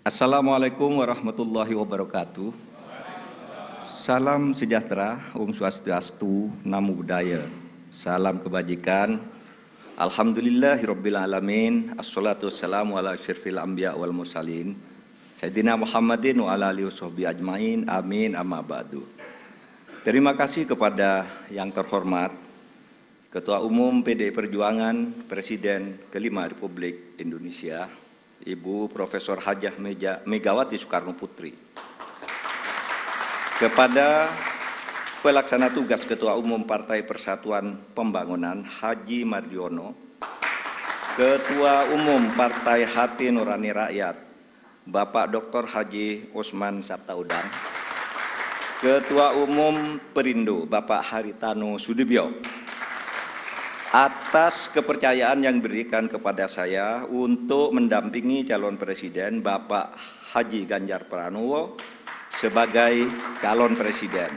Assalamualaikum warahmatullahi wabarakatuh. Salam sejahtera, Om Swastiastu, Namo Buddhaya. Salam kebajikan. Alhamdulillahirabbil alamin. Assalatu wassalamu ala asyrafil anbiya wal mursalin. Sayyidina Muhammadin wa ala alihi washabbihi ajmain. Amin amma ba'du. Terima kasih kepada yang terhormat Ketua Umum PDI Perjuangan, Presiden kelima Republik Indonesia, Ibu Profesor Hajah Megawati Soekarno Putri. Kepada Pelaksana Tugas Ketua Umum Partai Persatuan Pembangunan Haji Mardiono, Ketua Umum Partai Hati Nurani Rakyat Bapak Dr. Haji Osman Sabtaudang, Ketua Umum Perindo Bapak Haritano Sudibyo, atas kepercayaan yang diberikan kepada saya untuk mendampingi calon presiden Bapak Haji Ganjar Pranowo sebagai calon presiden.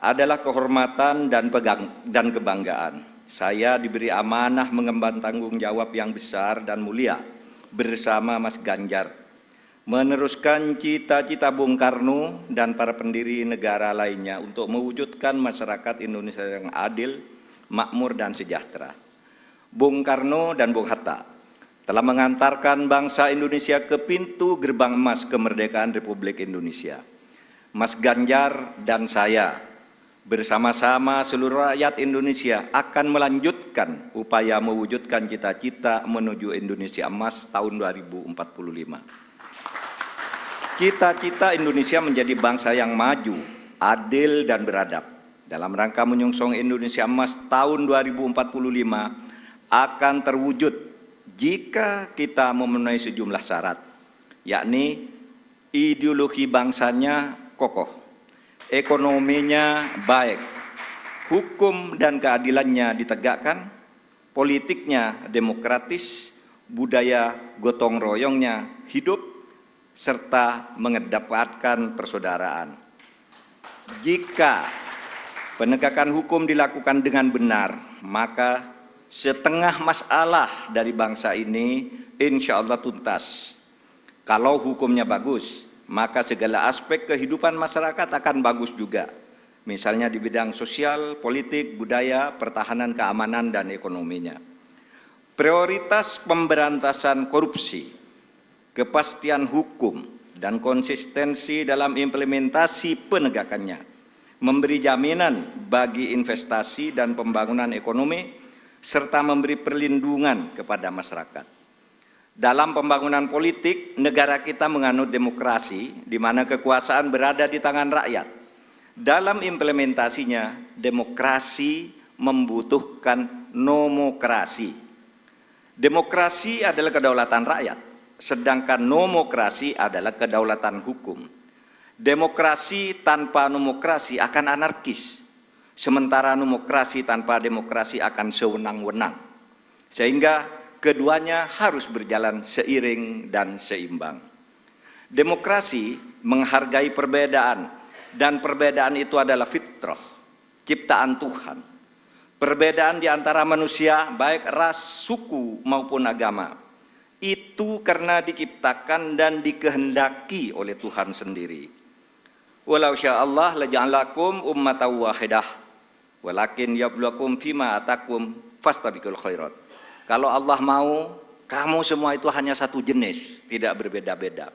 Adalah kehormatan dan kebanggaan. Saya diberi amanah mengemban tanggung jawab yang besar dan mulia bersama Mas Ganjar, meneruskan cita-cita Bung Karno dan para pendiri negara lainnya untuk mewujudkan masyarakat Indonesia yang adil, makmur dan sejahtera. Bung Karno dan Bung Hatta telah mengantarkan bangsa Indonesia ke pintu gerbang emas kemerdekaan Republik Indonesia. Mas Ganjar dan saya bersama-sama seluruh rakyat Indonesia akan melanjutkan upaya mewujudkan cita-cita menuju Indonesia emas tahun 2045. Cita-cita Indonesia menjadi bangsa yang maju, adil dan beradab dalam rangka menyongsong Indonesia Emas tahun 2045 akan terwujud jika kita memenuhi sejumlah syarat, yakni ideologi bangsanya kokoh, ekonominya baik, hukum dan keadilannya ditegakkan, politiknya demokratis, budaya gotong royongnya hidup, serta mengedepankan persaudaraan. Jika penegakan hukum dilakukan dengan benar, maka setengah masalah dari bangsa ini insya Allah tuntas. Kalau hukumnya bagus, maka segala aspek kehidupan masyarakat akan bagus juga. Misalnya di bidang sosial, politik, budaya, pertahanan, keamanan, dan ekonominya. Prioritas pemberantasan korupsi, kepastian hukum, dan konsistensi dalam implementasi penegakannya memberi jaminan bagi investasi dan pembangunan ekonomi, serta memberi perlindungan kepada masyarakat. Dalam pembangunan politik, negara kita menganut demokrasi, di mana kekuasaan berada di tangan rakyat. Dalam implementasinya, demokrasi membutuhkan nomokrasi. Demokrasi adalah kedaulatan rakyat, sedangkan nomokrasi adalah kedaulatan hukum. Demokrasi tanpa nomokrasi akan anarkis, sementara nomokrasi tanpa demokrasi akan sewenang-wenang. Sehingga keduanya harus berjalan seiring dan seimbang. Demokrasi menghargai perbedaan, dan perbedaan itu adalah fitrah, ciptaan Tuhan. Perbedaan di antara manusia, baik ras, suku maupun agama, itu karena diciptakan dan dikehendaki oleh Tuhan sendiri. Walau sya'allah laja'alakum ummatan wahidah walakin yabluwakum fima atakum fastabiqul khairat. Kalau Allah mau, kamu semua itu hanya satu jenis, tidak berbeda-beda.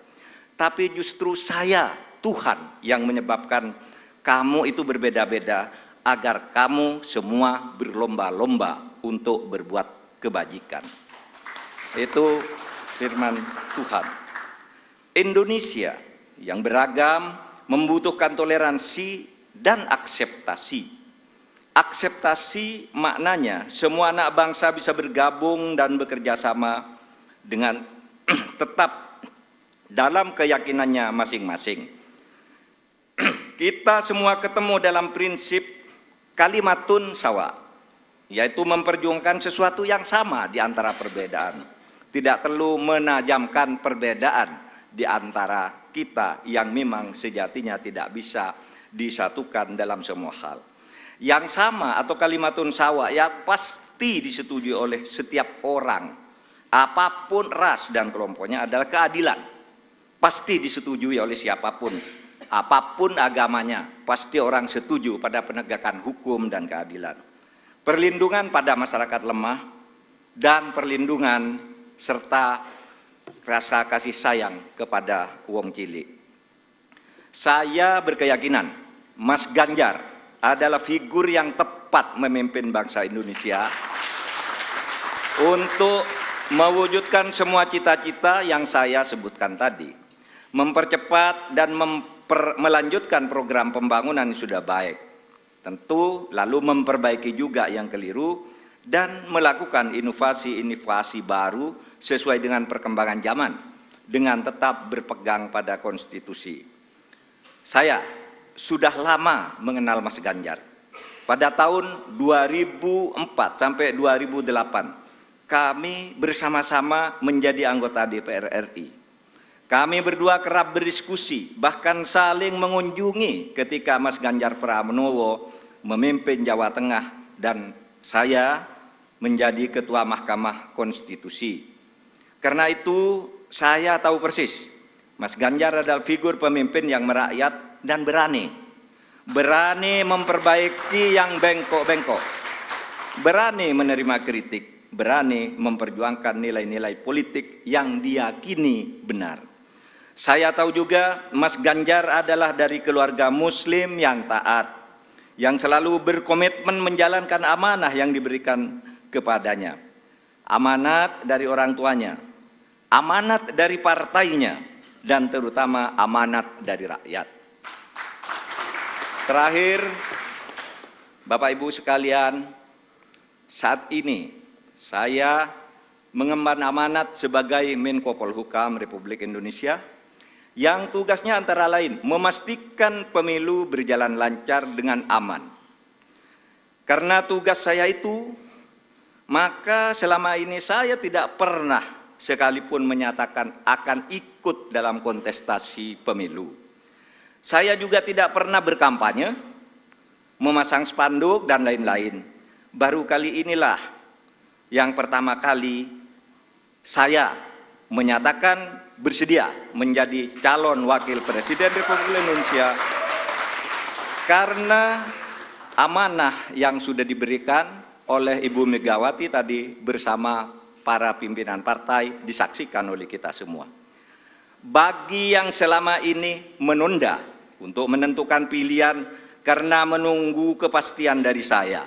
Tapi justru saya, Tuhan, yang menyebabkan kamu itu berbeda-beda agar kamu semua berlomba-lomba untuk berbuat kebajikan. Itu firman Tuhan. Indonesia yang beragam membutuhkan toleransi dan akseptasi. Akseptasi maknanya semua anak bangsa bisa bergabung dan bekerja sama dengan tetap dalam keyakinannya masing-masing. Kita semua ketemu dalam prinsip kalimatun sawa, yaitu memperjuangkan sesuatu yang sama di antara perbedaan. Tidak perlu menajamkan perbedaan di antara kita yang memang sejatinya tidak bisa disatukan dalam semua hal. Yang sama atau kalimatun sawa ya pasti disetujui oleh setiap orang, apapun ras dan kelompoknya, adalah keadilan. pasti disetujui oleh siapapun, apapun agamanya, pasti orang setuju pada penegakan hukum dan keadilan. Perlindungan pada masyarakat lemah, dan perlindungan serta rasa kasih sayang kepada wong cilik. Saya berkeyakinan Mas Ganjar adalah figur yang tepat memimpin bangsa Indonesia untuk mewujudkan semua cita-cita yang saya sebutkan tadi, mempercepat dan melanjutkan program pembangunan yang sudah baik, tentu lalu memperbaiki juga yang keliru dan melakukan inovasi-inovasi baru sesuai dengan perkembangan zaman dengan tetap berpegang pada konstitusi. Saya sudah lama mengenal Mas Ganjar. Pada tahun 2004 sampai 2008 kami bersama-sama menjadi anggota DPR RI. Kami berdua kerap berdiskusi, bahkan saling mengunjungi ketika Mas Ganjar Pranowo memimpin Jawa Tengah dan saya menjadi Ketua Mahkamah Konstitusi. Karena itu saya tahu persis, Mas Ganjar adalah figur pemimpin yang merakyat dan berani memperbaiki yang bengkok-bengkok, berani menerima kritik, berani memperjuangkan nilai-nilai politik yang diyakini benar. Saya tahu juga Mas Ganjar adalah dari keluarga Muslim yang taat, yang selalu berkomitmen menjalankan amanah yang diberikan kepadanya. Amanat dari orang tuanya, amanat dari partainya, dan terutama amanat dari rakyat. Terakhir, Bapak Ibu sekalian, saat ini saya mengemban amanat sebagai Menko Polhukam Republik Indonesia yang tugasnya antara lain memastikan pemilu berjalan lancar dengan aman. Karena tugas saya itu, maka selama ini saya tidak pernah sekalipun menyatakan akan ikut dalam kontestasi pemilu. Saya juga tidak pernah berkampanye, memasang spanduk dan lain-lain. Baru kali inilah yang pertama kali saya menyatakan bersedia menjadi calon wakil presiden Republik Indonesia karena amanah yang sudah diberikan oleh Ibu Megawati tadi bersama para pimpinan partai disaksikan oleh kita semua. Bagi yang selama ini menunda untuk menentukan pilihan karena menunggu kepastian dari saya,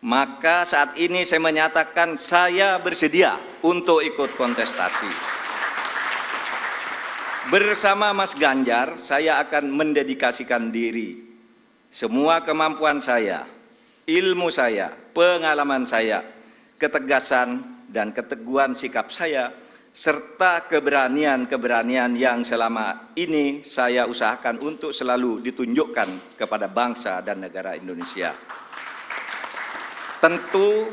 maka saat ini saya menyatakan saya bersedia untuk ikut kontestasi. Bersama Mas Ganjar, saya akan mendedikasikan diri, semua kemampuan saya, ilmu saya, pengalaman saya, ketegasan dan keteguhan sikap saya, serta keberanian-keberanian yang selama ini saya usahakan untuk selalu ditunjukkan kepada bangsa dan negara Indonesia. Tentu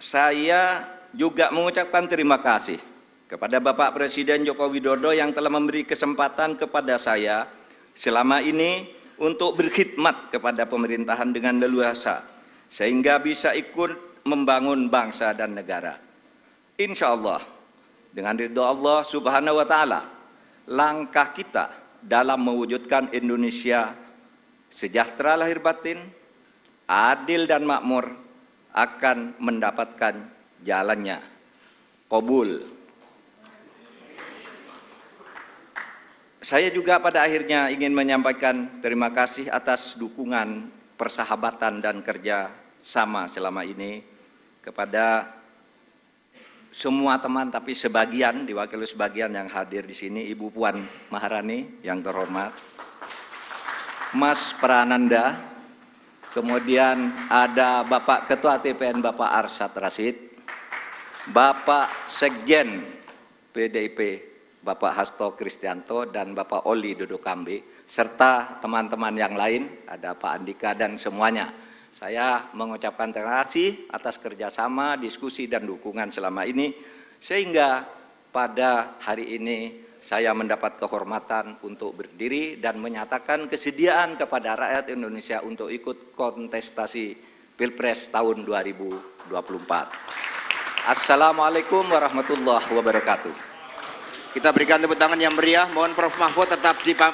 saya juga mengucapkan terima kasih kepada Bapak Presiden Joko Widodo yang telah memberi kesempatan kepada saya selama ini untuk berkhidmat kepada pemerintahan dengan leluasa, sehingga bisa ikut membangun bangsa dan negara. Insya Allah, dengan ridho Allah Subhanahu wa Ta'ala, langkah kita dalam mewujudkan Indonesia sejahtera lahir batin, adil dan makmur akan mendapatkan jalannya. Qabul. Saya juga pada akhirnya ingin menyampaikan terima kasih atas dukungan, persahabatan dan kerja sama selama ini kepada semua teman, tapi sebagian, diwakili sebagian yang hadir di sini, Ibu Puan Maharani yang terhormat, Mas Prananda, kemudian ada Bapak Ketua TPN Bapak Arsyad Rashid, Bapak Sekjen PDIP Bapak Hasto Kristianto dan Bapak Oli Dodo Kambe, serta teman-teman yang lain, ada Pak Andika dan semuanya. Saya mengucapkan terima kasih atas kerjasama, diskusi dan dukungan selama ini, sehingga pada hari ini saya mendapat kehormatan untuk berdiri dan menyatakan kesediaan kepada rakyat Indonesia untuk ikut kontestasi Pilpres tahun 2024. Assalamualaikum warahmatullahi wabarakatuh. Kita berikan tepuk tangan yang meriah. Mohon Prof. Mahfud tetap di